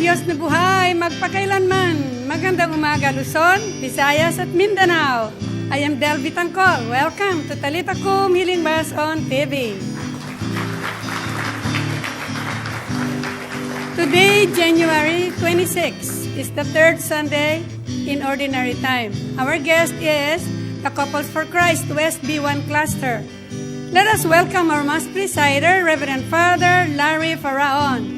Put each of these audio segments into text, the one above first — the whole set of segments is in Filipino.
Diyos na buhay, magpakailanman. Magandang umaga, Luzon, Visayas at Mindanao. I am Del Vitangcol. Welcome to Talita Kum Healing Bus on TV. Today, January 26, is the third Sunday in Ordinary Time. Our guest is the Couples for Christ West B1 Cluster. Let us welcome our Mass Presider, Reverend Father Larry Faraon.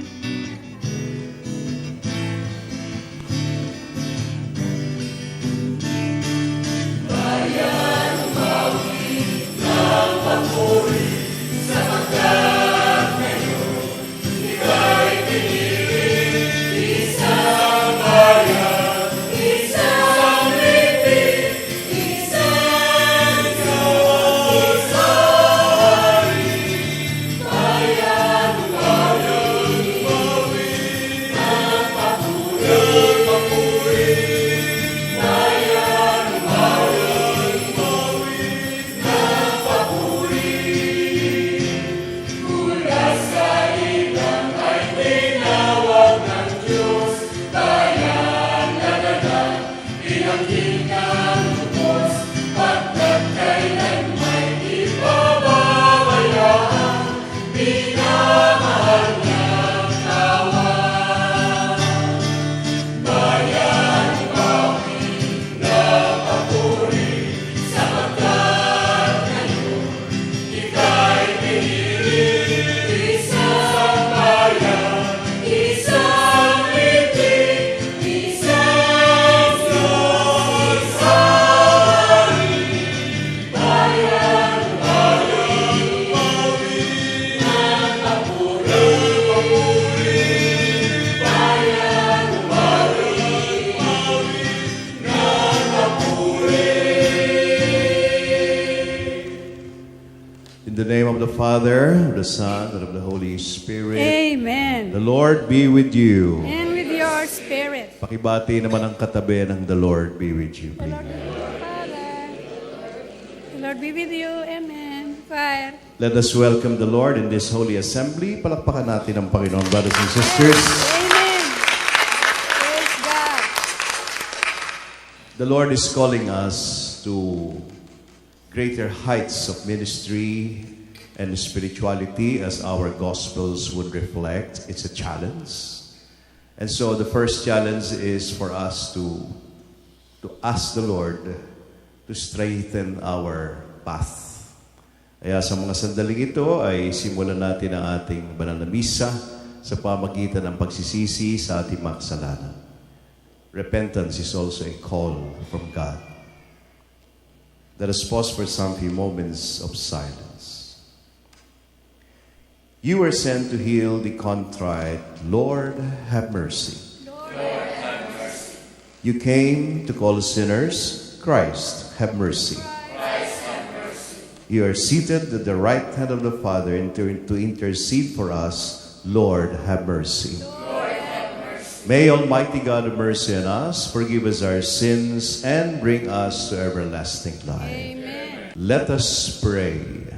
Father, of the Son, and of the Holy Spirit. Amen. The Lord be with you. And with your spirit. Pakibati naman ang katabi ng The Lord be with you. The Lord be with you, Father. The Lord be with you. Amen. Fire. Let us welcome the Lord in this holy assembly. Palakpakan natin ang Panginoon, brothers and sisters. Amen. Praise God. The Lord is calling us to greater heights of ministry and spirituality as our Gospels would reflect. It's a challenge. And so the first challenge is for us to ask the Lord to straighten our path. Kaya sa mga sandaling ito ay simulan natin ang ating banal na misa sa pamagitan ng pagsisisi sa ating mga kasalanan. Repentance is also a call from God. Let us pause for some few moments of silence. You were sent to heal the contrite. Lord, have mercy. Lord, have mercy. You came to call sinners. Christ, have mercy. Christ, have mercy. You are seated at the right hand of the Father to intercede for us. Lord, have mercy. Lord, have mercy. May Almighty God have mercy on us, forgive us our sins, and bring us to everlasting life. Amen. Let us pray.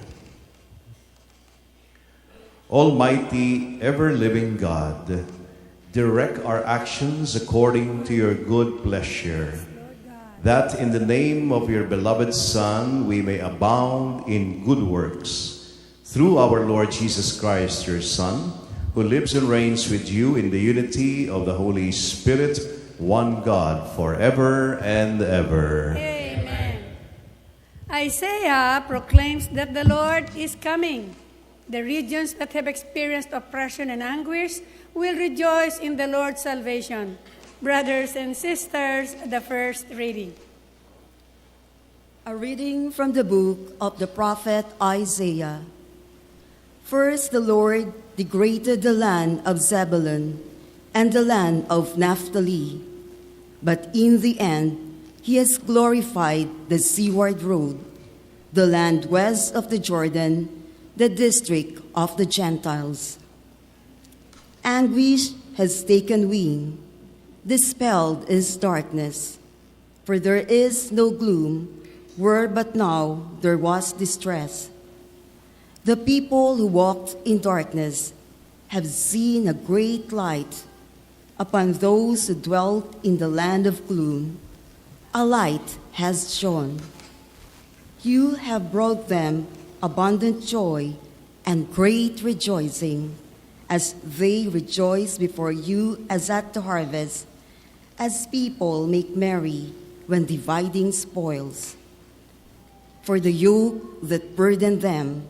Almighty, ever-living God, direct our actions according to your good pleasure, that in the name of your beloved Son we may abound in good works. Through our Lord Jesus Christ, your Son, who lives and reigns with you in the unity of the Holy Spirit, one God, forever and ever. Amen. Isaiah proclaims that the Lord is coming. The regions that have experienced oppression and anguish will rejoice in the Lord's salvation. Brothers and sisters, the first reading. A reading from the book of the prophet Isaiah. First, the Lord degraded the land of Zebulun and the land of Naphtali, but in the end, he has glorified the seaward road, the land west of the Jordan, the district of the Gentiles. Anguish has taken wing, dispelled is darkness, for there is no gloom where but now there was distress. The people who walked in darkness have seen a great light. upon those who dwelt in the land of gloom, a light has shone. You have brought them abundant joy and great rejoicing, as they rejoice before you as at the harvest, as people make merry when dividing spoils. For the yoke that burdened them,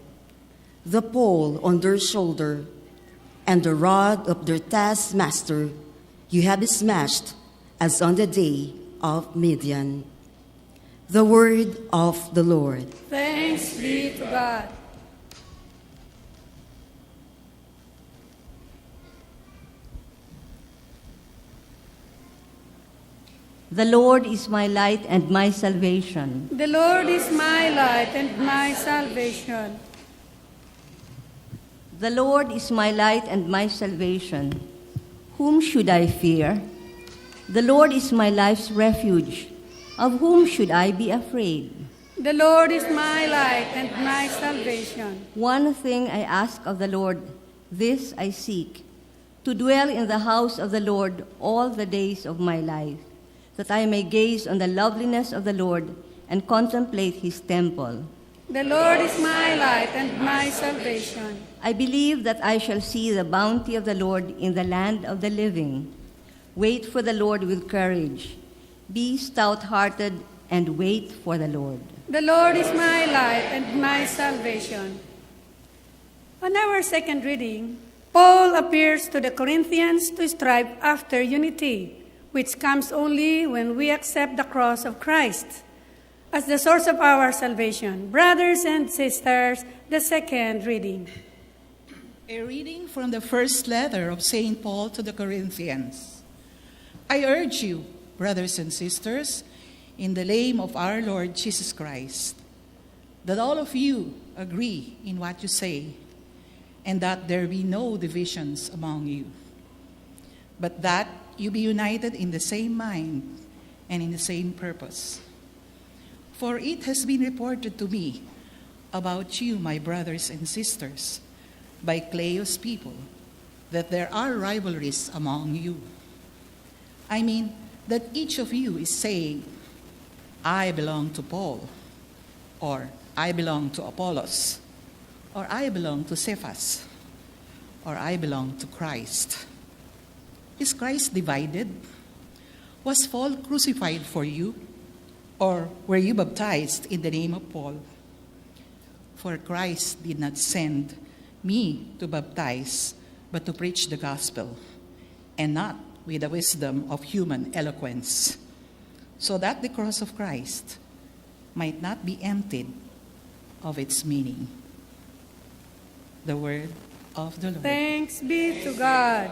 the pole on their shoulder, and the rod of their taskmaster, you have smashed as on the day of Midian. The word of the Lord. Thanks be to God. The Lord is my light and my salvation. The Lord is my light and my salvation. The Lord is my light and my salvation. Whom should I fear? The Lord is my life's refuge. Of whom should I be afraid? The Lord is my light and my salvation. One thing I ask of the Lord, this I seek, to dwell in the house of the Lord all the days of my life, that I may gaze on the loveliness of the Lord and contemplate his temple. The Lord is my light and my salvation. I believe that I shall see the bounty of the Lord in the land of the living. Wait for the Lord with courage. Be stout-hearted and wait for the Lord. The Lord is my light and my salvation. On our second reading, Paul appears to the Corinthians to strive after unity, which comes only when we accept the cross of Christ as the source of our salvation. Brothers and sisters, the second reading. A reading from the first letter of St. Paul to the Corinthians. I urge you, brothers and sisters, in the name of our Lord Jesus Christ, that all of you agree in what you say, and that there be no divisions among you, but that you be united in the same mind and in the same purpose. For it has been reported to me about you, my brothers and sisters, by Cleo's people, that there are rivalries among you. I mean, that each of you is saying, I belong to Paul, or I belong to Apollos, or I belong to Cephas, or I belong to Christ. Is Christ divided? Was Paul crucified for you? Or were you baptized in the name of Paul? For Christ did not send me to baptize, but to preach the gospel, and not with the wisdom of human eloquence, so that the cross of Christ might not be emptied of its meaning. The word of the Lord. Thanks be to God.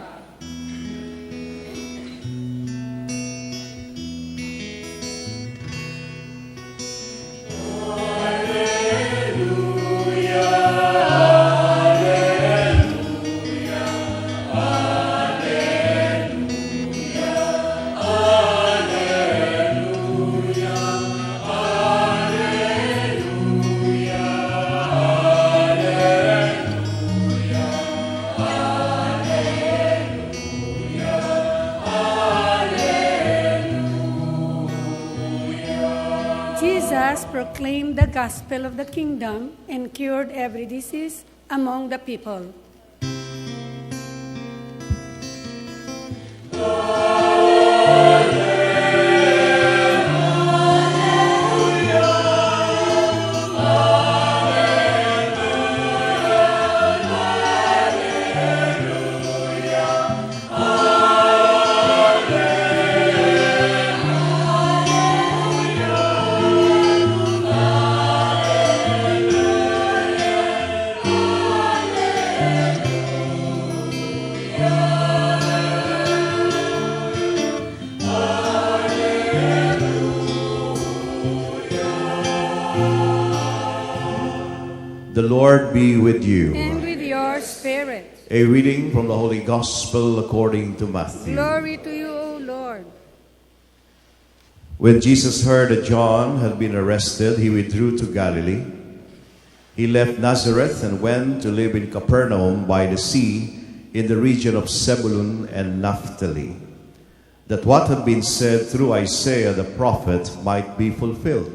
Jesus proclaimed the gospel of the kingdom and cured every disease among the people. The Lord be with you. And with your spirit. A reading from the Holy Gospel according to Matthew. Glory to you, O Lord. When Jesus heard that John had been arrested, he withdrew to Galilee. He left Nazareth and went to live in Capernaum by the sea in the region of Zebulun and Naphtali, that what had been said through Isaiah the prophet might be fulfilled.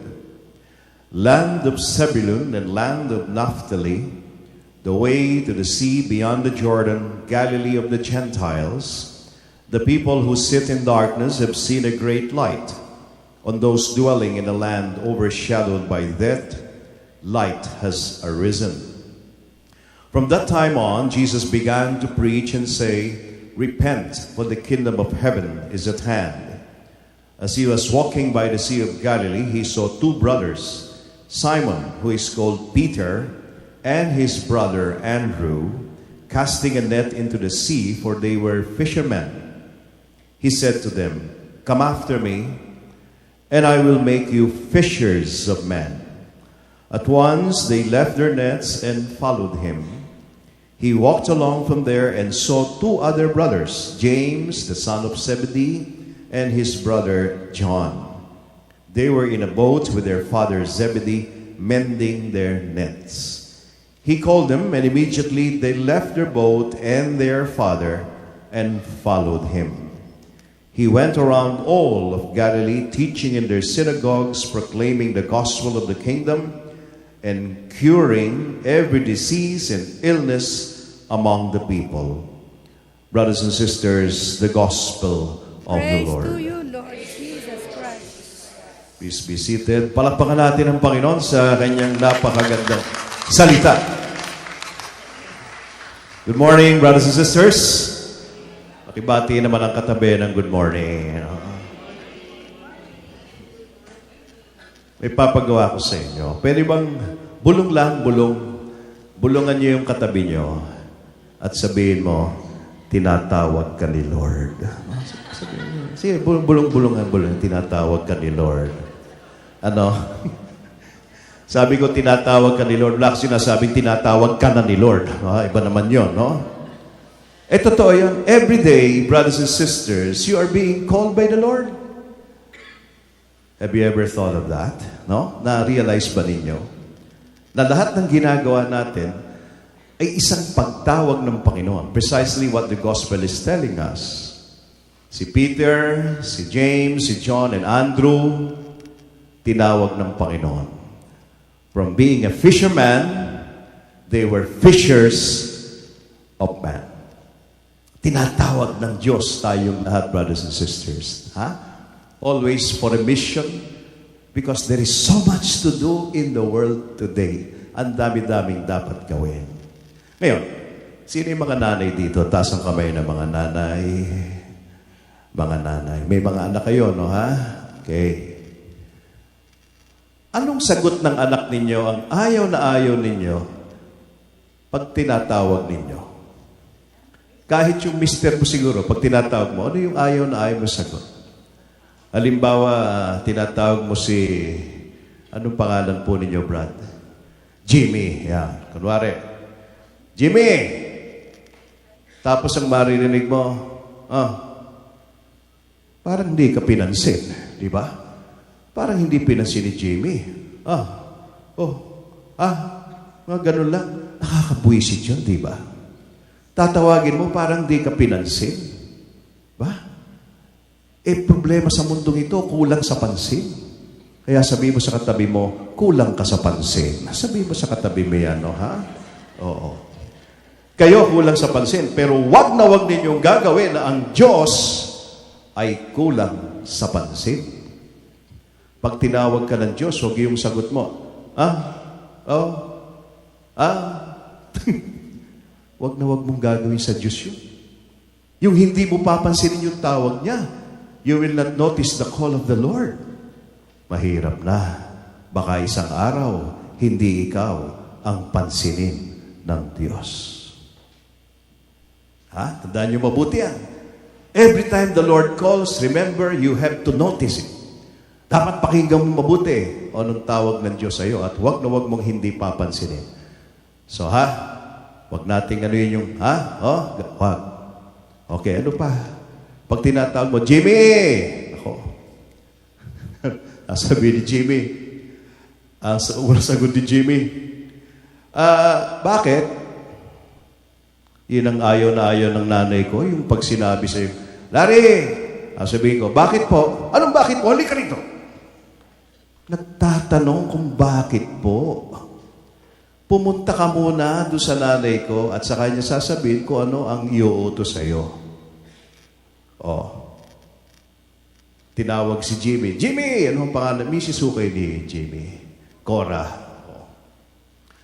Land of Zebulun and land of Naphtali, the way to the sea beyond the Jordan, Galilee of the Gentiles, the people who sit in darkness have seen a great light. On those dwelling in a land overshadowed by death, light has arisen. From that time on, Jesus began to preach and say, "Repent, for the kingdom of heaven is at hand." As he was walking by the Sea of Galilee, he saw two brothers, Simon, who is called Peter, and his brother Andrew, casting a net into the sea, for they were fishermen. He said to them, "Come after me, and I will make you fishers of men." At once they left their nets and followed him. He walked along from there and saw two other brothers, James, the son of Zebedee, and his brother John. They were in a boat with their father Zebedee, mending their nets. He called them, and immediately they left their boat and their father and followed him. He went around all of Galilee, teaching in their synagogues, proclaiming the gospel of the kingdom, and curing every disease and illness among the people. Brothers and sisters, the gospel of the Praise Lord. to you, Lord Jesus Christ. Please be seated. Palakpakan natin ang Panginoon sa kanyang napakagandang salita. Good morning, brothers and sisters. Pakibati naman ang katabi ng good morning. May papagawa ko sa inyo. Pwede bang bulong lang, bulungan niyo yung katabi niyo at sabihin mo, tinatawag ka ni Lord. Sige, bulong-bulungan, tinatawag ka ni Lord. Ano? Sabi ko, tinatawag ka ni Lord. Wala ko sinasabing tinatawag ka na ni Lord. Iba naman yun, no? Totoo yun. Every day, brothers and sisters, you are being called by the Lord. Have you ever thought of that? No? Na-realize ba ninyo? Na lahat ng ginagawa natin ay isang pagtawag ng Panginoon. Precisely what the gospel is telling us. Si Peter, si James, si John, and Andrew, tinawag ng Panginoon. From being a fisherman, they were fishers of men. Tinatawag ng Diyos tayong lahat, brothers and sisters. Always for a mission, because there is so much to do in the world today. Ang dami-daming dapat gawin. Ngayon, sino yung mga nanay dito? Taas ang kamay ng mga nanay. Mga nanay. May mga anak kayo, no ha? Okay. Anong sagot ng anak ninyo ang ayaw na ayaw ninyo pag tinatawag ninyo? Kahit yung mister mo siguro, pag tinatawag mo, ano yung ayaw na ayaw mo sagot? Halimbawa, tinatawag mo si, anong pangalan po ninyo, Brad? Jimmy. Yan. Kunwari, Jimmy! Tapos ang maririnig mo, parang hindi ka pinansin. Di ba? Parang hindi pinansin ni Jimmy. Mga ganun lang. Nakakabwisit yun, di ba? Tatawagin mo, parang di ka pinansin. Ba? Problema sa mundong ito, kulang sa pansin. Kaya sabi mo sa katabi mo, kulang ka sa pansin. Sabi mo sa katabi mo yan, no, ha? Oo. Kayo kulang sa pansin, pero wag na wag ninyong gagawin na ang Diyos ay kulang sa pansin. Pag tinawag ka ng Diyos, huwag yung sagot mo, wag na wag mong gagawin sa Diyos yun. Yung hindi mo papansinin yung tawag niya, you will not notice the call of the Lord. Mahirap na. Baka isang araw, hindi ikaw ang pansinin ng Diyos. Tandaan niyo mabuti yan. Every time the Lord calls, remember, you have to notice it. Dapat pakinggan mo mabuti anong tawag ng Diyos sa iyo at wag na wag mong hindi papansinin. So, wag nating ano yun yung, wag. Okay, ano pa? Pag tinatawag mo, Jimmy! Ako. Sabi ni Jimmy, ang sagot ni Jimmy, bakit? Yun ang ayaw na ayaw ng nanay ko, yung pag sinabi sa'yo, Larry, Sabihin ko, bakit po? Anong bakit po? Halika rito. Nagtatanong kung bakit po. Pumunta ka muna doon sa nanay ko at sa kanya sasabihin ko ano ang iuutos sa'yo. Tinawag si Jimmy. Jimmy! Ano ang pangalan? Mrs. Hukay ni Jimmy. Cora.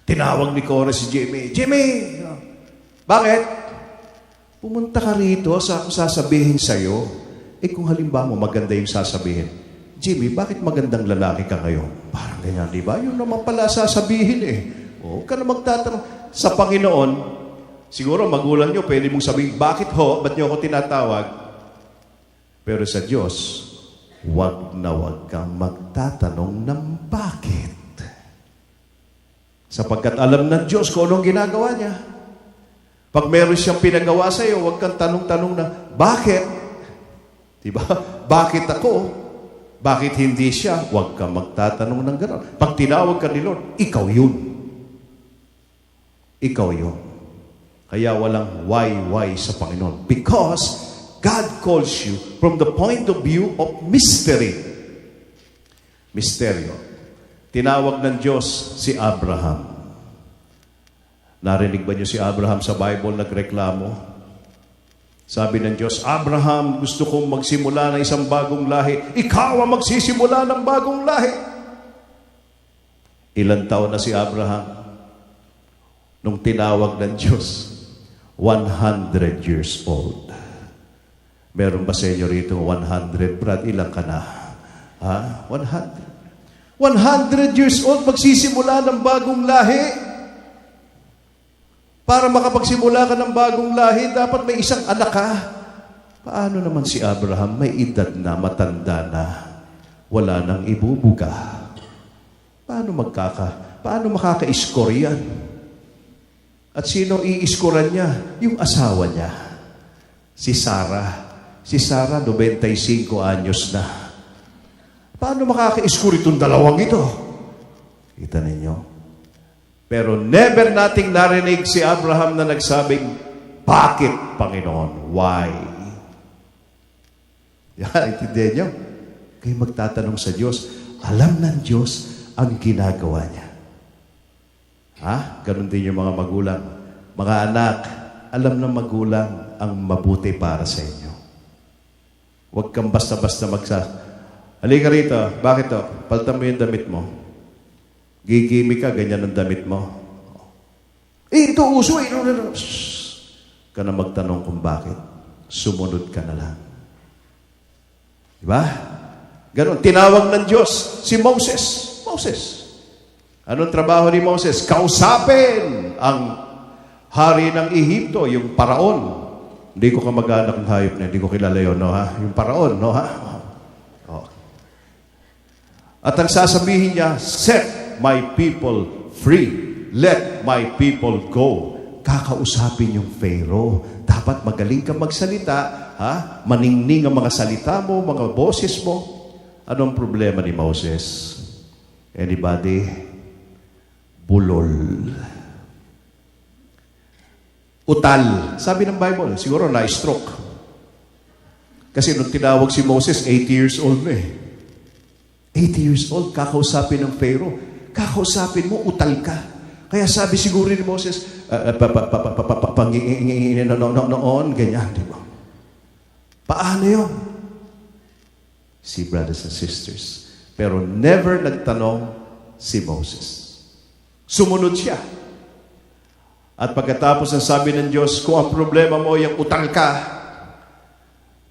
Tinawag ni Cora si Jimmy. Jimmy! Bakit? Pumunta ka rito sa sasabihin sa'yo. Kung halimbawa mo maganda yung sasabihin, Jimmy, bakit magandang lalaki ka ngayon? Parang ganyan, di ba? Yun naman pala sasabihin Huwag ka na magtatanong. Sa Panginoon, siguro magulang nyo, pwede mong sabihin, bakit ho? Ba't nyo ako tinatawag? Pero sa Diyos, wag kang magtatanong ng bakit. Sapagkat alam ng Diyos kung anong ginagawa niya. Pag meron siyang pinagawa sa iyo, wag kang tanong-tanong na, bakit? Diba? Bakit ako? Bakit hindi siya? Huwag kang magtatanong ng gano'n. Pag tinawag ka ni Lord, ikaw yun. Ikaw yun. Kaya walang why sa Panginoon. Because God calls you from the point of view of mystery. Misteryo. Tinawag ng Diyos si Abraham. Narinig ba niyo si Abraham sa Bible nagreklamo? Sabi ng Diyos, Abraham, gusto kong magsimula ng isang bagong lahi. Ikaw ang magsisimula ng bagong lahi. Ilan taon na si Abraham? Nung tinawag ng Diyos, 100 years old. Meron ba sa inyo rito 100? Brad, ilang ka na? 100. 100 years old, magsisimula ng bagong lahi. Para makapagsimula ka ng bagong lahi, dapat may isang anak ka. Paano naman si Abraham? May edad na, matanda na. Wala nang ibubuga. Paano makaka-score yan? At sino i-scorean niya? Yung asawa niya. Si Sarah. Si Sarah, 95 anyos na. Paano makaka-score itong dalawang ito? Kita ninyo? Pero never nating narinig si Abraham na nagsabing, bakit, Panginoon? Why? Yan, intindihan niyo? Kayo magtatanong sa Diyos, alam ng Diyos ang ginagawa niya. Ganon din yung mga magulang. Mga anak, alam ng magulang ang mabuti para sa inyo. Huwag kang basta-basta halika rito, bakit to? Paltan mo yung damit mo. Gigimi ka, ganyan ang damit mo. Ito uso ka na magtanong kung bakit. Sumunod ka na lang. Diba? Ganon. Tinawag ng Diyos si Moses. Anong trabaho ni Moses? Kausapin ang hari ng Ehipto, yung paraon. Hindi ko kamag-anak ng hayop na, hindi ko kilala yun, no ha? Yung paraon, no ha? At ang sasabihin niya, set my people free. Let my people go. Kakausapin yung Pharaoh. Dapat magaling kang magsalita, maningning ang mga salita mo, mga boses mo. Anong problema ni Moses? Anybody? Bulol. Utal. Sabi ng Bible, siguro na-stroke. Kasi nung tinawag si Moses, 80 years old na 80 years old, kakausapin ng Pharaoh. Kakausapin mo, utal ka. Kaya sabi siguro ni Moses, noon, ganyan, di ba? Paano yun? See, brothers and sisters. Pero never nagtanong si Moses. Sumunod siya. At pagkatapos ang sabi ng Diyos, kung ang problema mo yung utal ka,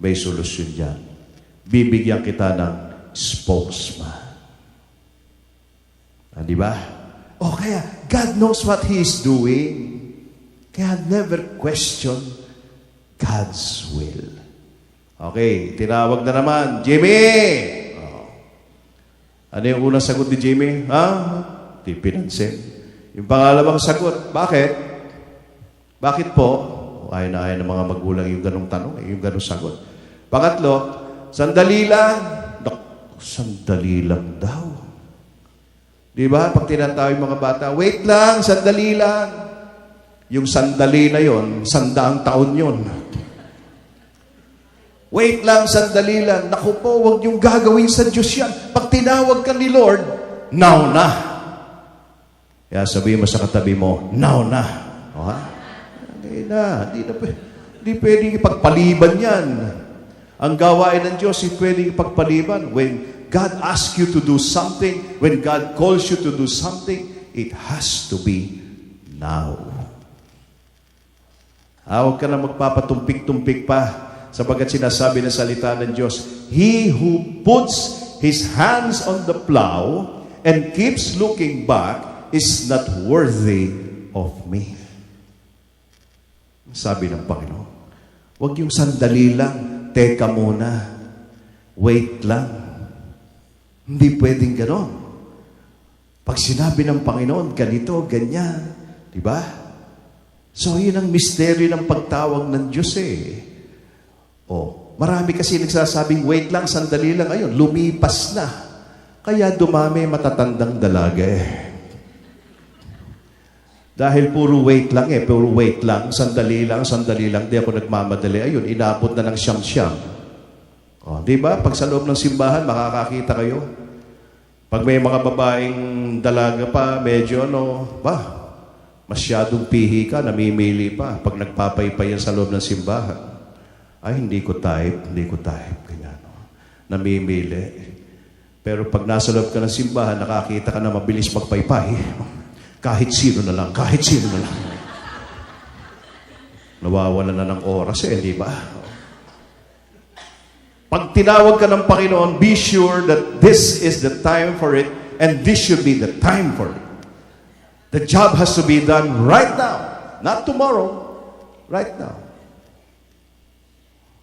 may solusyon dyan. Bibigyan kita ng spokesman. Di ba? Kaya God knows what He is doing. Kaya never question God's will. Okay, tinawag na naman, Jimmy! Ano yung unang sagot ni Jimmy? Di pinansin. Yung pangalawang sagot, bakit? Bakit po? Ayaw na ng mga magulang yung ganong tanong, yung ganong sagot. Pangatlo, sandali lang. Sandali lang daw. Di ba? Pag tinatawag yung mga bata, wait lang, sandali lang. Yung sandali na yon, 100 taon yon. Wait lang, sandali lang. Naku po, huwag niyong gagawin sa Diyos yan. Pag tinawag ka ni Lord, now na. Kaya sabihin mo sa katabi mo, now na. O ha? Hindi pwedeng ipagpaliban yan. Ang gawain ng Diyos, hindi pwedeng ipagpaliban. When God asks you to do something, when God calls you to do something, it has to be now. Huwag ka na magpapatumpik-tumpik pa. Sapagat sinasabi ng salita ng Diyos, He who puts his hands on the plow and keeps looking back is not worthy of me. Sabi ng Panginoon, huwag yung sandali lang, teka muna, wait lang. Hindi pwedeng ganon. Pag sinabi ng Panginoon, ganito, ganyan, di ba? So, yun ang misteryo ng pagtawag ng Diyos marami kasi nagsasabing, wait lang, sandali lang. Ayun, lumipas na. Kaya dumami matatandang dalaga Dahil puro wait lang puro wait lang, sandali lang, di ako nagmamadali. Ayun, inabot na ng siyam-siyam. Di ba? Pag sa loob ng simbahan, makakakita kayo. Pag may mga babaeng dalaga pa, medyo masyadong pihi ka, namimili pa. Pag nagpapaypay yan sa loob ng simbahan. Ay, hindi ko type. Ganyan, namimili. Pero pag nasa loob ka ng simbahan, nakakita ka na mabilis magpaypay. Kahit sino na lang. Nawawala na ng oras di ba? Pag tinawag ka ng Panginoon, be sure that this is the time for it and this should be the time for it. The job has to be done right now. Not tomorrow. Right now.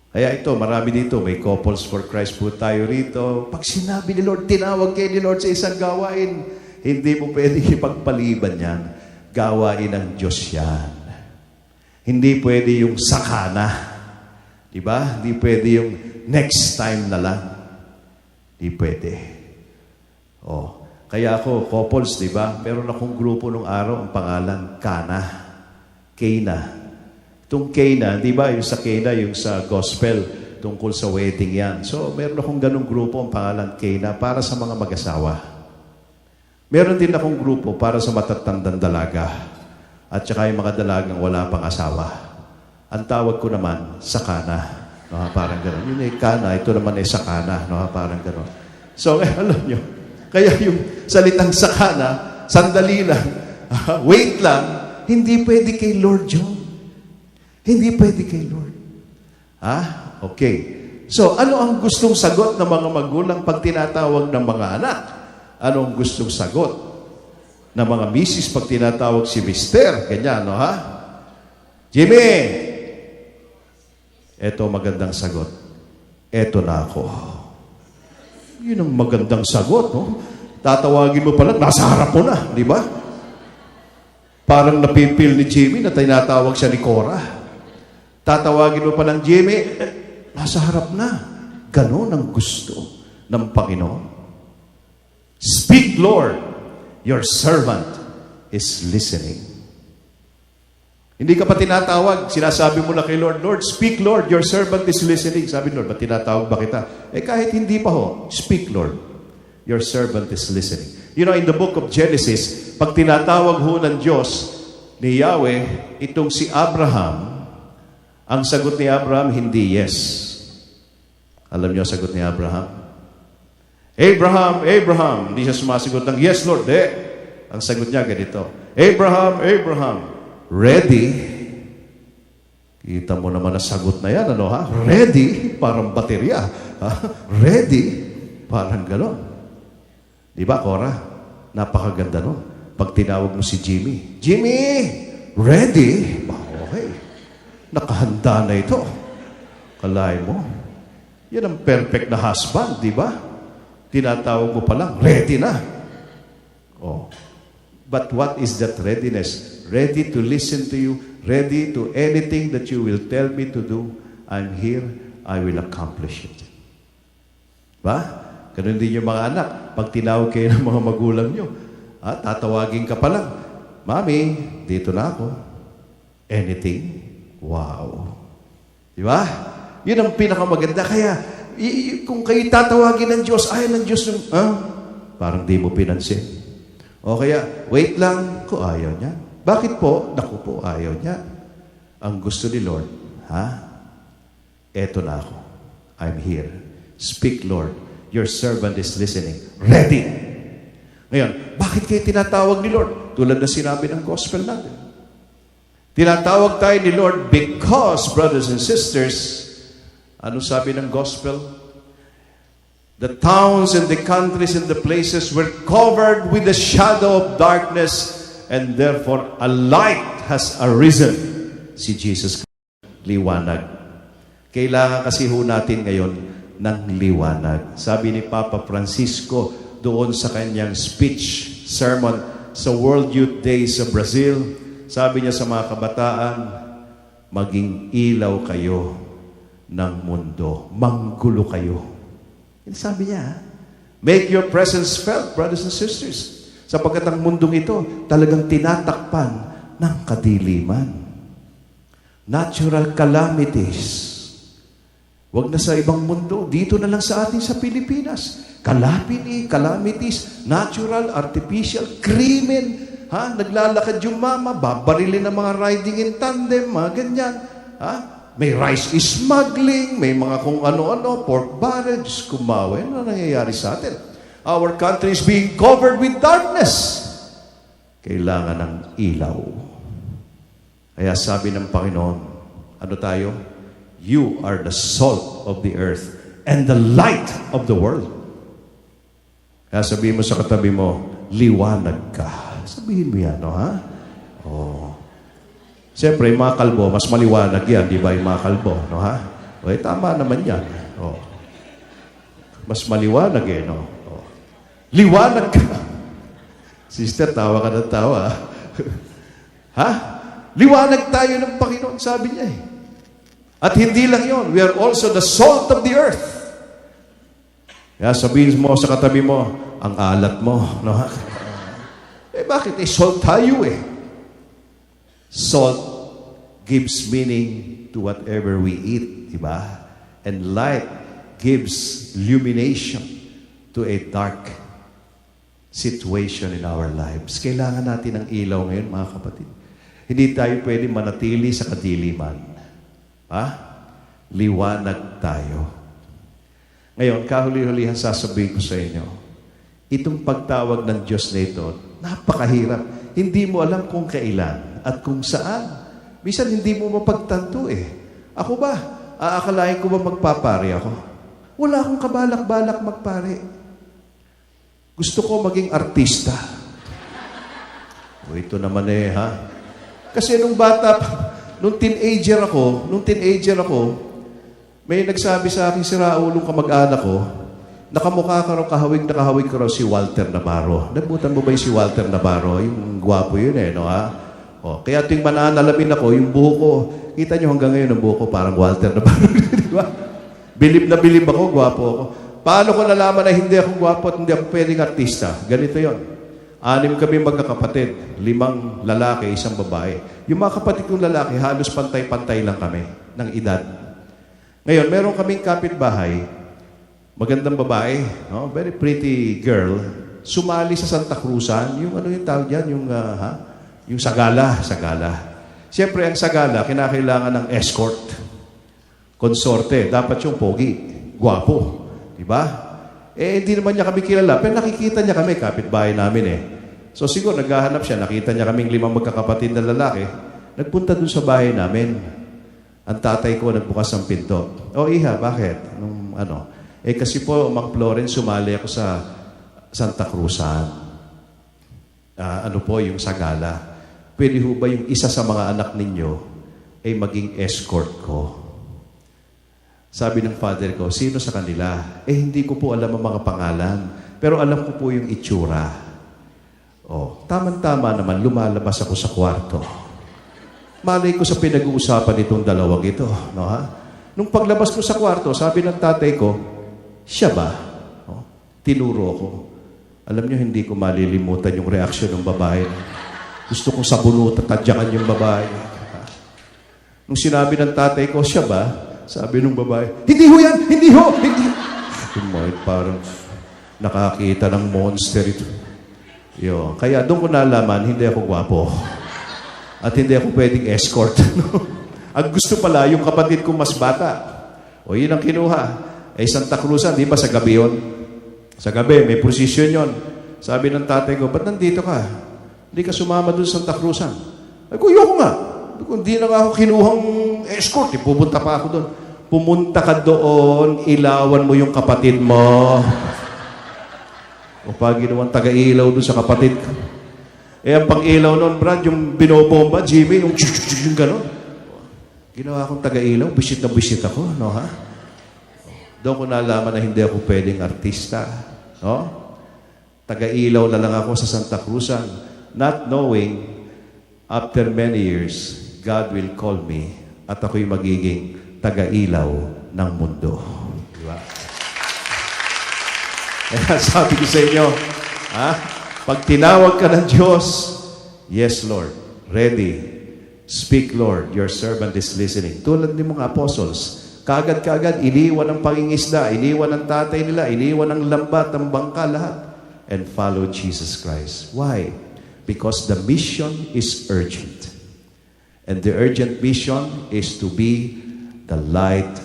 Kaya ito, marami dito. May Couples for Christ po tayo rito. Pag sinabi ni Lord, tinawag kayo ni Lord sa isang gawain, hindi mo pwede ipagpaliban yan. Gawain ng Diyos yan. Hindi pwede yung sakana. Diba? Hindi pwede yung next time na lang. Hindi pwede. Kaya ako, couples, diba? Meron akong grupo nung araw, ang pangalan, Kana. Itong Cana, di ba? Yung sa Cana, yung sa gospel, tungkol sa wedding yan. So, meron akong ganung grupo, ang pangalan Cana, para sa mga mag-asawa. Meron din akong grupo para sa matatandang dalaga. At saka yung mga dalagang wala pang asawa. Ang tawag ko naman, Sakana. Parang gano'n. Yun Kana, ito naman Sakana. Parang gano'n. So, alam nyo, kaya yung salitang Sakana, sandali lang, wait lang, hindi pwede kay Lord John. Hindi pwede kay Lord. Okay. So, ano ang gustong sagot ng mga magulang pag tinatawag ng mga anak? Ano ang gustong sagot ng mga misis pag tinatawag si Mister? Ganyan, Jimmy! Eto magandang sagot. Eto na ako. Yun ang magandang sagot, Tatawagin mo pala, nasa harap mo na, di ba? Parang napipil ni Jimmy na tinatawag siya ni Cora. Tatawagin mo pa ng Jimmy, nasa harap na. Ganon ang gusto ng Panginoon. Speak, Lord, your servant is listening. Hindi ka pa tinatawag, sinasabi mo na kay Lord, Lord, speak, Lord, your servant is listening. Sabi Lord, ba't tinatawag ba kita? Kahit hindi pa speak, Lord, your servant is listening. You know, in the book of Genesis, pag tinatawag ng Diyos ni Yahweh, itong si Abraham, ang sagot ni Abraham, hindi yes. Alam niyo ang sagot ni Abraham? Abraham. Hindi siya sumasagot ng, yes, Lord. Ang sagot niya ganito, Abraham, ready? Kita mo naman ang sagot na yan, Ready? Parang baterya. Ready? Parang gano'n. Di ba, Cora? Napakaganda nun. Pag tinawag mo si Jimmy, ready? Okay. Nakahanda na ito. Kalay mo. Yan ang perfect na husband, di ba? Tinatawag mo pa lang, ready na. But what is that readiness? Ready to listen to you, ready to anything that you will tell me to do. I'm here, I will accomplish it. Ba? Ganun din yung mga anak. Pag tinawag kayo ng mga magulang nyo, tatawagin ka pa lang, Mami, dito na ako. Anything? Wow. Di ba? Yun ang pinakamaganda. Kaya, kung kayo tatawagin ng Diyos, ayaw ng Diyos ng, parang di mo pinansin. O kaya, wait lang, kung ayaw niya. Bakit po? Naku po, ayaw niya. Ang gusto ni Lord, eto na ako. I'm here. Speak, Lord. Your servant is listening. Ready. Ngayon, bakit kayo tinatawag ni Lord? Tulad na sinabi ng gospel natin. Tinatawag tayo ni Lord because, brothers and sisters, ano sabi ng gospel? The towns and the countries and the places were covered with the shadow of darkness, and therefore a light has arisen. Si Jesus Christ, liwanag. Kailangan kasi ho natin ngayon ng liwanag. Sabi ni Papa Francisco doon sa kanyang speech, sermon sa World Youth Day sa Brazil, sabi niya sa mga kabataan, maging ilaw kayo ng mundo. Manggulo kayo. Yan sabi niya. Make your presence felt, brothers and sisters. Sapagkat ang mundong ito talagang tinatakpan ng kadiliman. Natural calamities. Huwag na sa ibang mundo. Dito na lang sa atin sa Pilipinas. Calamities, natural, artificial, krimen. Naglalakad yung mama, babarilin ng mga riding in tandem, mga ganyan. May rice smuggling, may mga kung ano-ano, pork barrage, kumawe. Ano nangyayari sa atin? Our country is being covered with darkness. Kailangan ng ilaw. Kaya sabi ng Panginoon, ano tayo? You are the salt of the earth and the light of the world. Kaya sabihin mo sa katabi mo, liwanag ka. Sabihin mo yan, no, ha? Oh. Siyempre, yung mga kalbo, mas maliwanag yan, di ba, yung mga kalbo, no, ha? O, tama naman yan. Oh. Mas maliwanag no? Oh. Liwanag ka. Sister, tawa ka ng tawa. Ha? Liwanag tayo ng Panginoon, sabi niya At hindi lang yon, we are also the salt of the earth. Kaya sabihin mo sa katabi mo, ang alat mo, no? Bakit? Salt tayo Salt gives meaning to whatever we eat, diba? And light gives illumination to a dark situation in our lives. Kailangan natin ng ilaw ngayon, mga kapatid. Hindi tayo pwede manatili sa kadiliman. Liwanag tayo. Ngayon, kahuli-hulihan sasabihin ko sa inyo, itong pagtawag ng Diyos na ito, napakahirap. Hindi mo alam kung kailan at kung saan. Minsan hindi mo mapagtanto Ako ba? Aakalain ko ba magpapare ako? Wala akong kabalak-balak magpare. Gusto ko maging artista. Ito naman Kasi nung nung teenager ako, may nagsabi sa akin, si Raulong kamag-anak ko, nakamukha ka raw, kahawig ka raw si Walter Navarro. Nabutan mo ba yung si Walter Navarro? Yung gwapo yun no kaya tuwing mananalamin ako, yung buho ko, kita nyo hanggang ngayon ang buho ko, parang Walter Navarro. Diba? Bilib na bilib ako, gwapo ako. Paano ko nalaman na hindi ako gwapo at hindi ako pwedeng artista? Ganito yon. 6 kami magkakapatid, 5 lalaki, 1 babae. Yung mga kapatid kong lalaki, halos pantay-pantay lang kami ng edad. Ngayon, meron kaming kapitbahay, magandang babae, very pretty girl, sumali sa Santa Cruzan, yung yung tawag dyan, yung sagala. Siyempre, ang sagala, kinakailangan ng escort, konsorte, dapat yung pogi, gwapo, diba? Hindi naman niya kami kilala, pero nakikita niya kami, kapitbahay namin So siguro, naghahanap siya, nakita niya kaming 5 magkakapatid na lalaki, nagpunta dun sa bahay namin. Ang tatay ko nagbukas ng pinto. Iha, bakit? Kasi po, Mang Florence, sumali ako sa Santa Cruzan. Yung sagala. Pwede ho ba yung isa sa mga anak ninyo ay maging escort ko? Sabi ng father ko, sino sa kanila? Hindi ko po alam ang mga pangalan. Pero alam ko po yung itsura. Tama-tama naman, lumalabas ako sa kwarto. Malay ko sa pinag-uusapan itong dalawang ito. Nung paglabas ko sa kwarto, sabi ng tatay ko, siya ba? Tinuro ko. Alam niyo, hindi ko malilimutan yung reaksyon ng babae. Gusto kong sabunutan, tadyakan yung babae. Nung sinabi ng tatay ko, siya ba? Sabi nung babae, hindi ho yan! Hindi ho! Hindi! Tumoy, parang nakakita ng monster ito. Kaya doon ko nalaman, hindi ako gwapo. At hindi ako pwedeng escort. Ang gusto pala, yung kapatid ko mas bata. O yun ang kinuha. Santa Cruzan, di ba sa gabi yun? Sa gabi, may prosesyon yun. Sabi ng tatay ko, ba't nandito ka? Hindi ka sumama doon sa Santa Cruzan. Ay ko, yoko nga. Hindi na nga ako kinuhang escort. Pupunta pa ako doon. Pumunta ka doon, ilawan mo yung kapatid mo. O pag ginawang taga-ilaw doon sa kapatid ko. Ang pang-ilaw noon, Brad, yung binobomba, Jimmy, yung gano'n. Ginawa akong taga-ilaw, bisit na bisit ako, no ha? Doon ko nalaman na hindi ako pwedeng artista. No? Taga-ilaw na lang ako sa Santa Cruzan, not knowing, after many years, God will call me at ako'y magiging taga-ilaw ng mundo. Diba? Kaya sabi ko sa inyo, pag tinawag ka ng Diyos, yes, Lord, ready. Speak, Lord, your servant is listening. Tulad ng mga apostles, kagad-kagad, iniwan ang pangingisda, iniwan ang tatay nila, iniwan ang lambat, ang bangka, lahat, and follow Jesus Christ. Why? Because the mission is urgent. And the urgent mission is to be the light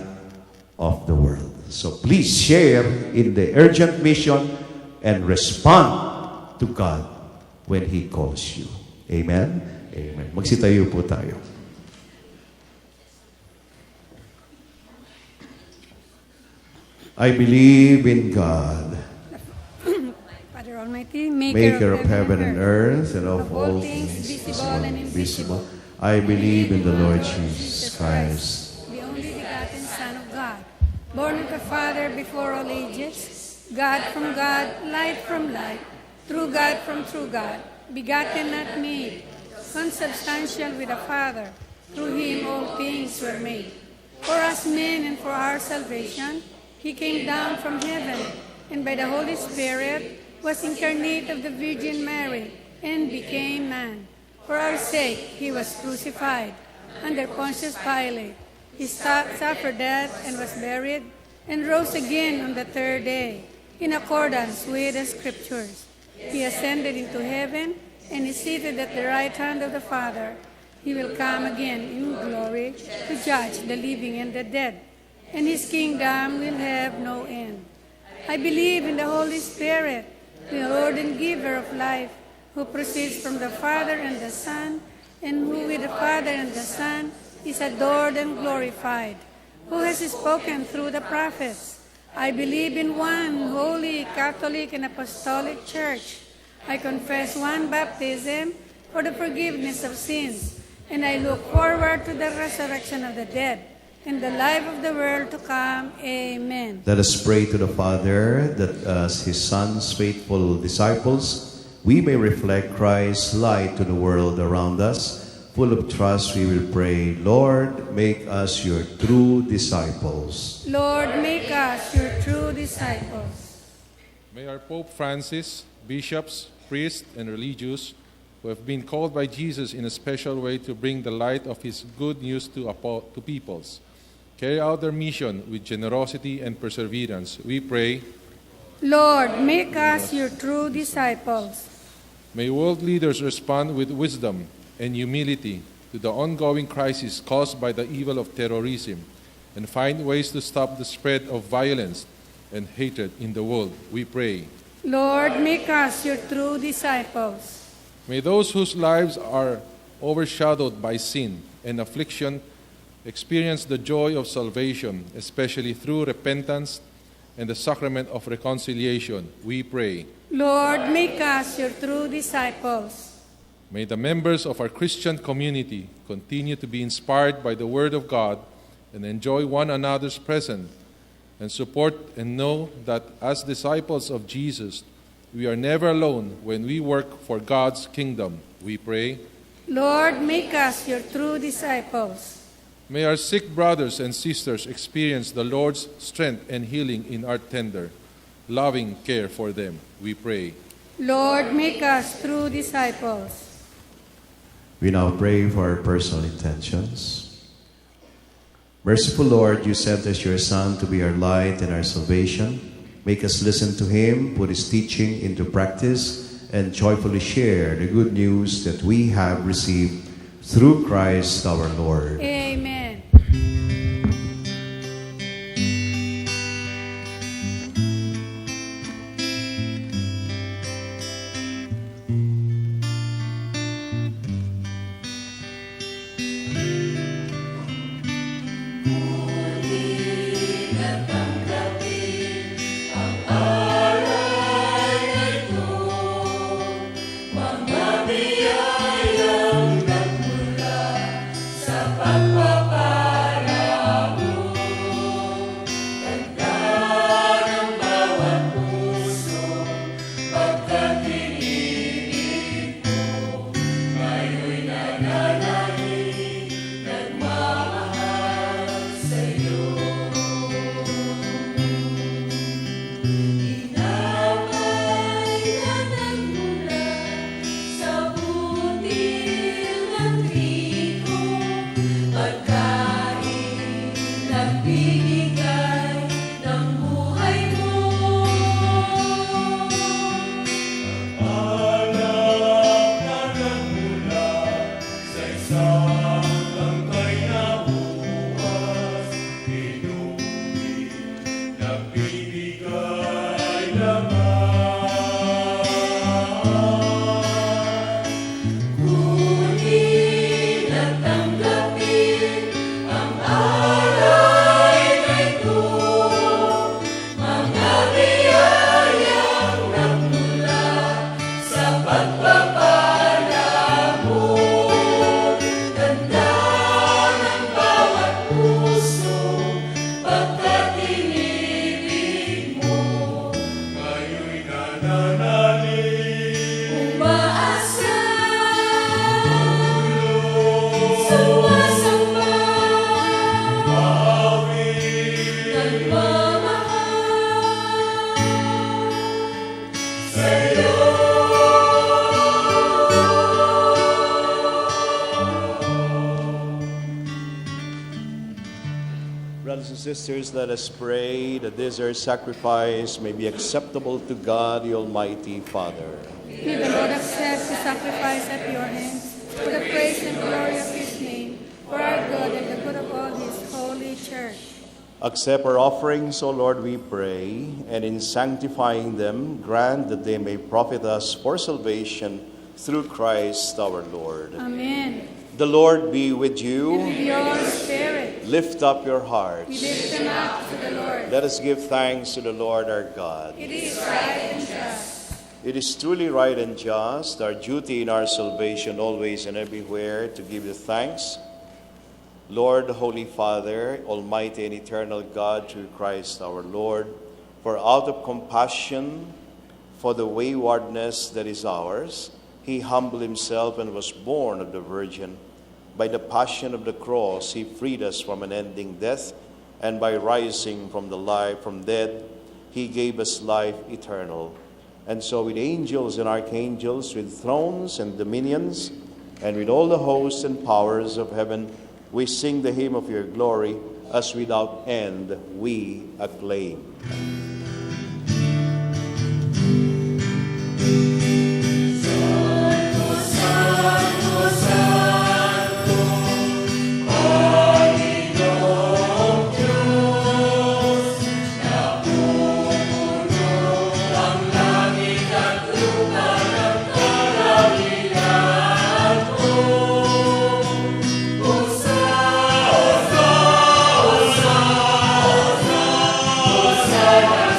of the world. So please share in the urgent mission and respond to God when He calls you. Amen? Amen. Magsitayo po tayo. I believe in God, Father Almighty, maker of heaven and earth, and of all things visible and invisible. I believe in the Lord Jesus Christ, the only begotten Son of God, born of the Father before all ages, God from God, light from light, true God from true God, begotten not made, consubstantial with the Father. Through Him all things were made. For us men and for our salvation, He came down from heaven, and by the Holy Spirit was incarnate of the Virgin Mary, and became man. For our sake He was crucified under Pontius Pilate. He suffered death and was buried, and rose again on the third day, in accordance with the Scriptures. He ascended into heaven, and is seated at the right hand of the Father. He will come again in glory to judge the living and the dead, and His kingdom will have no end. I believe in the Holy Spirit, the Lord and giver of life, who proceeds from the Father and the Son, and who with the Father and the Son is adored and glorified, who has spoken through the prophets. I believe in one holy, Catholic, and Apostolic Church. I confess one baptism for the forgiveness of sins, and I look forward to the resurrection of the dead and the life of the world to come. Amen. Let us pray to the Father that as His Son's faithful disciples, we may reflect Christ's light to the world around us. Full of trust, we will pray, Lord, make us your true disciples. Lord, make us your true disciples. May our Pope Francis, bishops, priests, and religious who have been called by Jesus in a special way to bring the light of His good news to peoples carry out their mission with generosity and perseverance. We pray, Lord, make us your true disciples. may world leaders respond with wisdom and humility to the ongoing crisis caused by the evil of terrorism and find ways to stop the spread of violence and hatred in the world. We pray, Lord, make us your true disciples. may those whose lives are overshadowed by sin and affliction experience the joy of salvation, especially through repentance and the sacrament of reconciliation. We pray, Lord, make us your true disciples. may the members of our Christian community continue to be inspired by the Word of God and enjoy one another's presence and support, and know that as disciples of Jesus, we are never alone when we work for God's kingdom. We pray, Lord, make us your true disciples. may our sick brothers and sisters experience the Lord's strength and healing in our tender, loving care for them. We pray, Lord, make us true disciples. We now pray for our personal intentions. Merciful Lord, you sent us your Son to be our light and our salvation. Make us listen to him, put his teaching into practice, and joyfully share the good news that we have received through Christ our Lord. Amen. Brothers and sisters, let us pray that this our sacrifice may be acceptable to God, the Almighty Father. May the Lord accept the sacrifice at your hands for the praise and glory of his name, for our good and the good of all his holy church. Accept our offerings, O Lord, we pray, and in sanctifying them, grant that they may profit us for salvation through Christ our Lord. Amen. The Lord be with you. And with your spirit. Lift up your hearts. We lift them up to the Lord. Let us give thanks to the Lord our God. It is right and just. It is truly right and just, our duty in our salvation always and everywhere to give you thanks. Lord, Holy Father, Almighty and eternal God, through Christ our Lord, for out of compassion for the waywardness that is ours, he humbled himself and was born of the Virgin. By the passion of the cross, he freed us from unending death, and by rising from dead, he gave us life eternal. And so with angels and archangels, with thrones and dominions, and with all the hosts and powers of heaven, we sing the hymn of your glory, as without end we acclaim. Hosanna.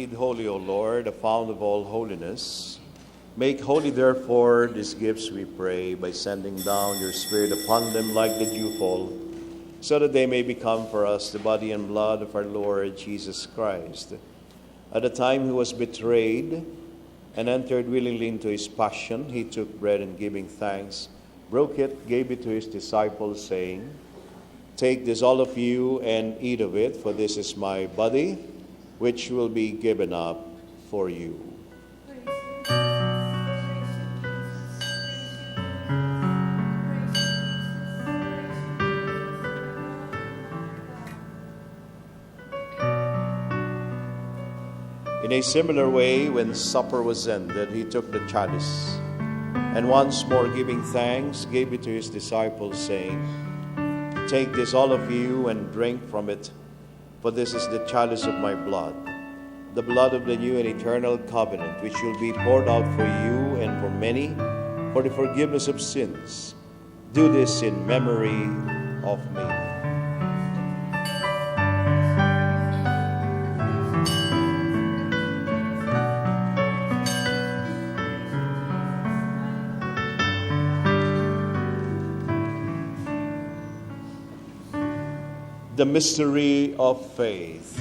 indeed holy, O Lord, the fount of all holiness. Make holy, therefore, these gifts, we pray, by sending down your Spirit upon them like the dewfall, so that they may become for us the body and blood of our Lord Jesus Christ. At the time he was betrayed and entered willingly into his passion, he took bread and giving thanks, broke it, gave it to his disciples, saying, Take this, all of you, and eat of it, for this is my body, which will be given up for you. In a similar way, when supper was ended, he took the chalice, and once more giving thanks, gave it to his disciples, saying, Take this, all of you, and drink from it, for this is the chalice of my blood, the blood of the new and eternal covenant, which will be poured out for you and for many for the forgiveness of sins. Do this in memory of me. The mystery of faith.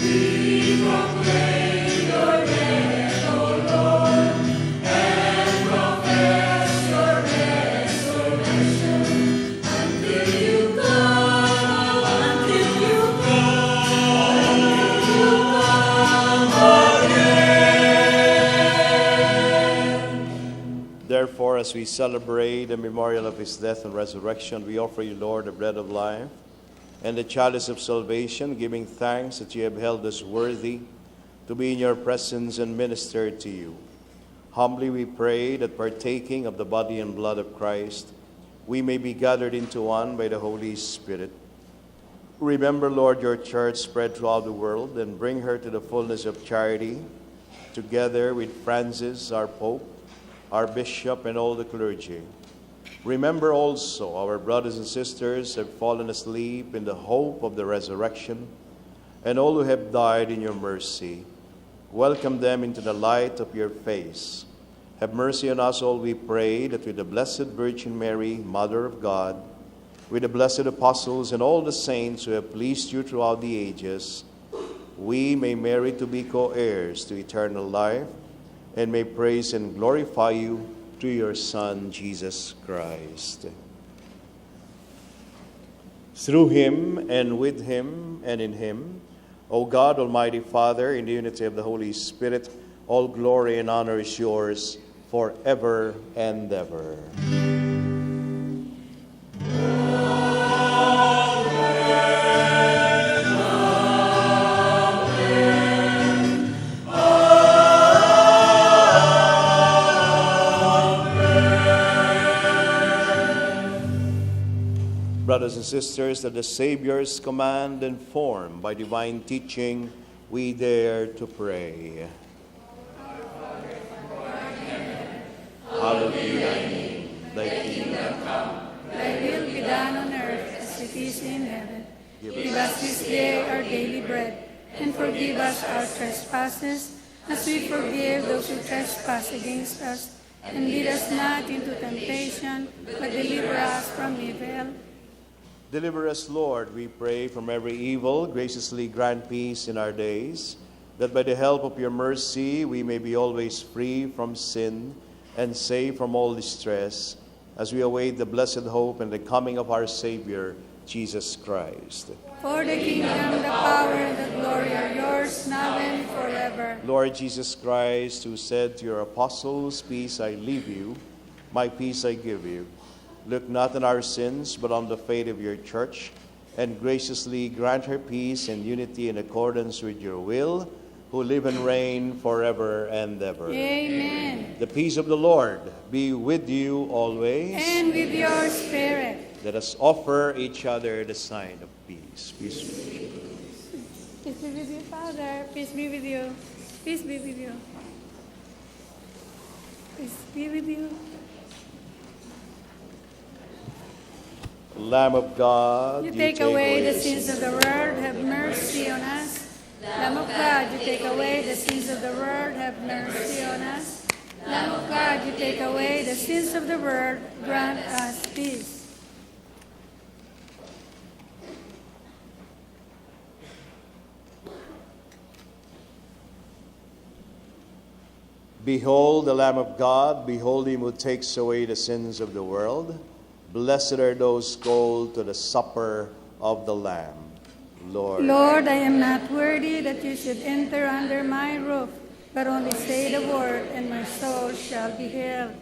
We proclaim your death, O Lord, and profess your resurrection until you come, until you come again. Therefore, as we celebrate the memorial of his death and resurrection, we offer you, Lord, the bread of life and the chalice of salvation, giving thanks that you have held us worthy to be in your presence and minister to you. Humbly we pray that, partaking of the body and blood of Christ, we may be gathered into one by the Holy Spirit. Remember, Lord, your church spread throughout the world, and bring her to the fullness of charity, together with Francis, our Pope, our Bishop, and all the clergy. Remember also our brothers and sisters who have fallen asleep in the hope of the resurrection, and all who have died in your mercy. Welcome them into the light of your face. Have mercy on us all, we pray, that with the Blessed Virgin Mary, Mother of God, with the blessed apostles and all the saints who have pleased you throughout the ages, we may merit to be co-heirs to eternal life, and may praise and glorify you through your Son, Jesus Christ. Through him, and with him, and in him, O God, Almighty Father, in the unity of the Holy Spirit, all glory and honor is yours forever and ever. Brothers and sisters, at the Savior's command and formed by divine teaching, we dare to pray. Hallowed be thy name, thy kingdom come, Thy will be done on earth as it is in heaven. Give us this day our daily bread, and forgive us our trespasses, as we forgive those who trespass against us. And lead us not into temptation, but deliver us from evil. Deliver us, Lord, we pray, from every evil. Graciously grant peace in our days, that by the help of your mercy we may be always free from sin and safe from all distress, as we await the blessed hope and the coming of our Savior, Jesus Christ. For the kingdom, the power, and the glory are yours, now and forever. Lord Jesus Christ, who said to your apostles, Peace I leave you, my peace I give you, look not on our sins, but on the faith of your church, and graciously grant her peace and unity in accordance with your will, who live and reign forever and ever. Amen. The peace of the Lord be with you always. And with your spirit. Let us offer each other the sign of peace. Peace be with you. Peace be with you, Father. Peace be with you. Peace be with you. Peace be with you. Lamb of God, You take away the sins of the world, have mercy on us. Lamb of God, you take away the sins of the world, have mercy on us. Lamb of God, you take away the sins of the world, grant us peace. Behold the Lamb of God, behold him who takes away the sins of the world. Blessed are those called to the supper of the Lamb. Lord, I am not worthy that you should enter under my roof, but only say the word, and my soul shall be healed.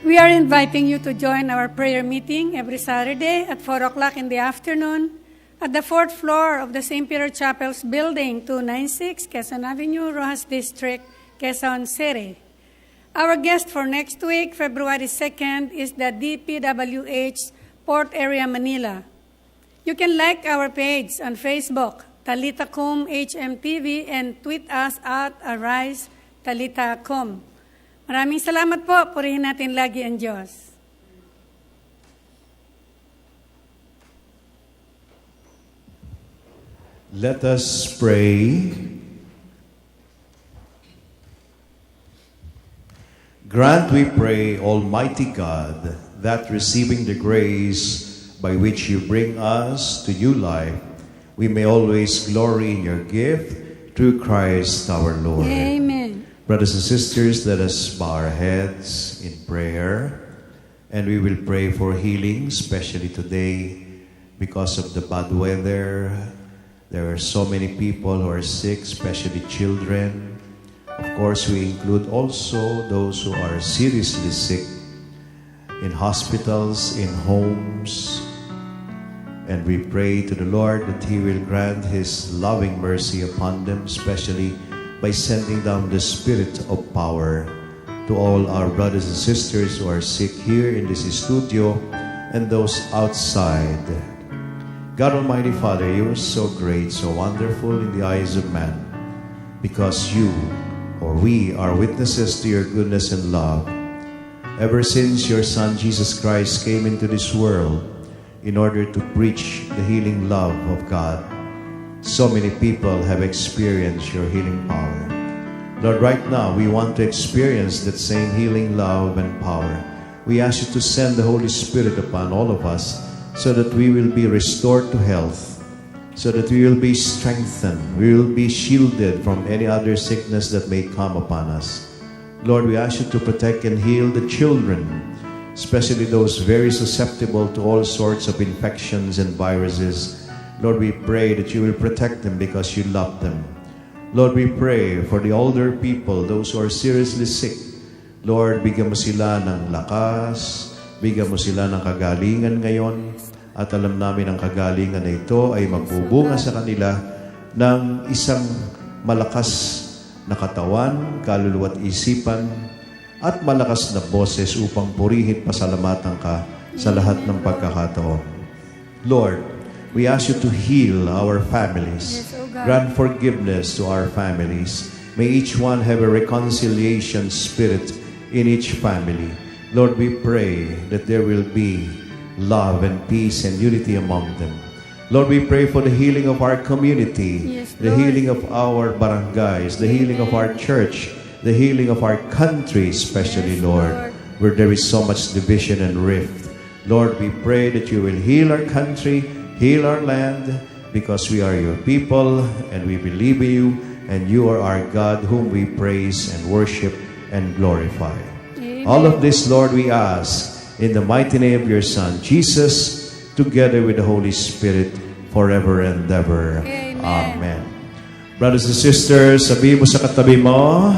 We are inviting you to join our prayer meeting every Saturday at 4 o'clock in the afternoon at the 4th floor of the St. Peter Chapel's building, 296 Quezon Avenue, Rojas District, Quezon City. Our guest for next week, February 2nd, is the DPWH Port Area Manila. You can like our page on Facebook, Talitacom HMTV, and tweet us at Arise Talitacom. Maraming salamat po. Purihin natin lagi ang Diyos. Let us pray. Grant, we pray, Almighty God, that receiving the grace by which you bring us to new life, we may always glory in your gift through Christ our Lord. Amen. Brothers and sisters, let us bow our heads in prayer, and we will pray for healing, especially today because of the bad weather. There are so many people who are sick, especially children. Of course, we include also those who are seriously sick in hospitals, in homes. And we pray to the Lord that He will grant His loving mercy upon them, especially by sending down the Spirit of power to all our brothers and sisters who are sick here in this studio and those outside. God Almighty Father, you are so great, so wonderful in the eyes of man, because you, or we, are witnesses to your goodness and love. Ever since your Son Jesus Christ came into this world in order to preach the healing love of God, so many people have experienced your healing power. Lord, right now, we want to experience that same healing love and power. We ask you to send the Holy Spirit upon all of us so that we will be restored to health, so that we will be strengthened, we will be shielded from any other sickness that may come upon us. Lord, we ask you to protect and heal the children, especially those very susceptible to all sorts of infections and viruses. Lord, we pray that you will protect them because you love them. Lord, we pray for the older people, those who are seriously sick. Lord, bigyan mo sila ng lakas, bigyan mo sila ng kagalingan ngayon, at alam namin ang kagalingan na ito ay magbubunga sa kanila ng isang malakas na katawan, kaluluwa at isipan, at malakas na boses upang purihin pasalamatan ka sa lahat ng pagkakataon. Lord, we ask you to heal our families. Yes, O God. Grant forgiveness to our families. May each one have a reconciliation spirit in each family. Lord, we pray that there will be love and peace and unity among them. Lord, we pray for the healing of our community, Yes, the Lord. healing of our barangays, the healing of our church, the healing of our country, especially, Yes, Lord, Lord. where there is so much division and rift. Lord, we pray that you will heal our country, heal our land, because we are your people and we believe in you, and you are our God whom we praise and worship and glorify. Amen. All of this, Lord, we ask in the mighty name of your Son, Jesus, together with the Holy Spirit, forever and ever. Amen. Amen. Brothers and sisters, sabihin mo sa katabi mo,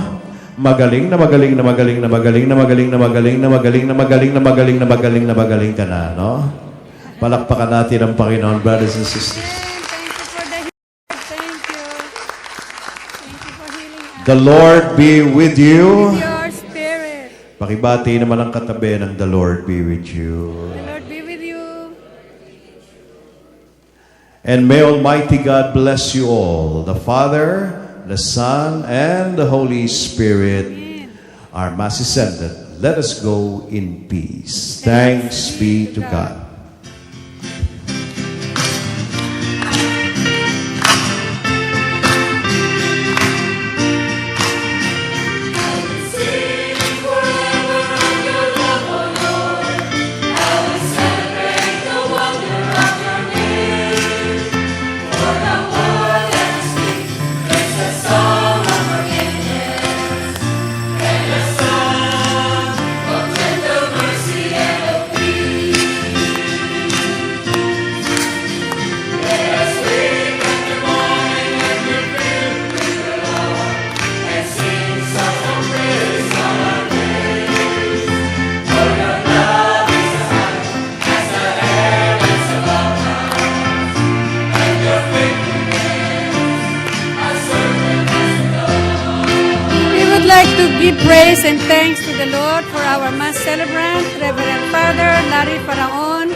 magaling na magaling na magaling na magaling na magaling na magaling na magaling na magaling na magaling na magaling na magaling ka na, no? Palakpakan natin ang Panginoon, brothers and sisters. Thank you for the healing. Thank you. Thank you for healing us. The Lord be with you. With your spirit. Pakibati naman ang katabi ng The Lord be with you. The Lord be with you. And may Almighty God bless you all, the Father, the Son, and the Holy Spirit. Our Mass is ended. Let us go in peace. Thanks be to God. praise and thanks to the Lord for our Mass celebrant, Reverend Father Larry Faraon,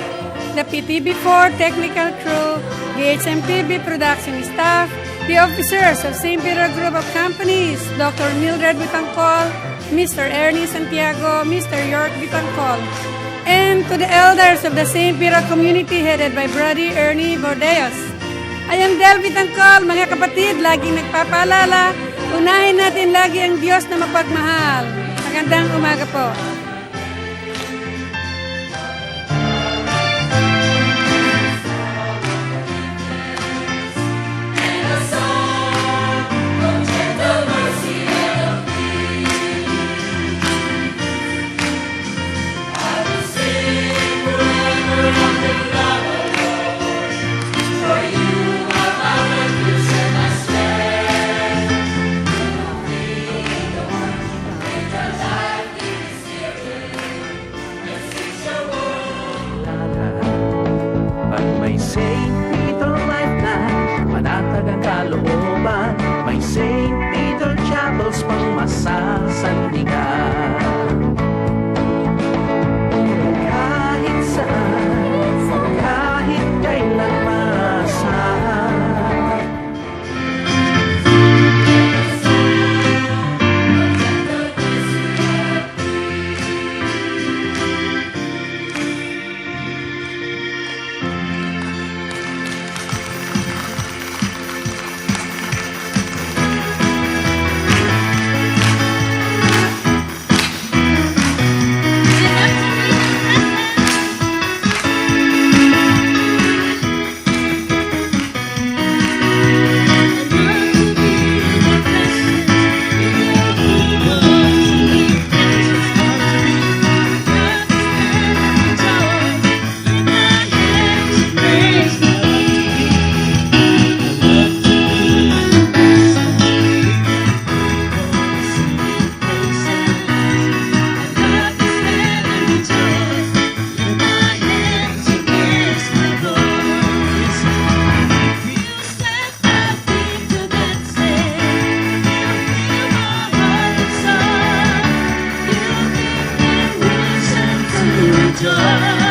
the PTB4 technical crew, the HMPB production staff, the officers of St. Peter Group of Companies, Dr. Mildred Bitangcol, Mr. Ernie Santiago, Mr. York Bitangcol, and to the elders of the St. Peter community headed by Brother Ernie Bordeos. I am Del Bitangcol, mga kapatid, laging nagpapaalala, unahin natin lagi ang Diyos na mapagmahal. Magandang umaga po. May St. Peter Lifeline, panatag ang kalooban. May St. Peter Chapels pang masasandigan. Kahit saan, kahit kailan maasahan. Joy.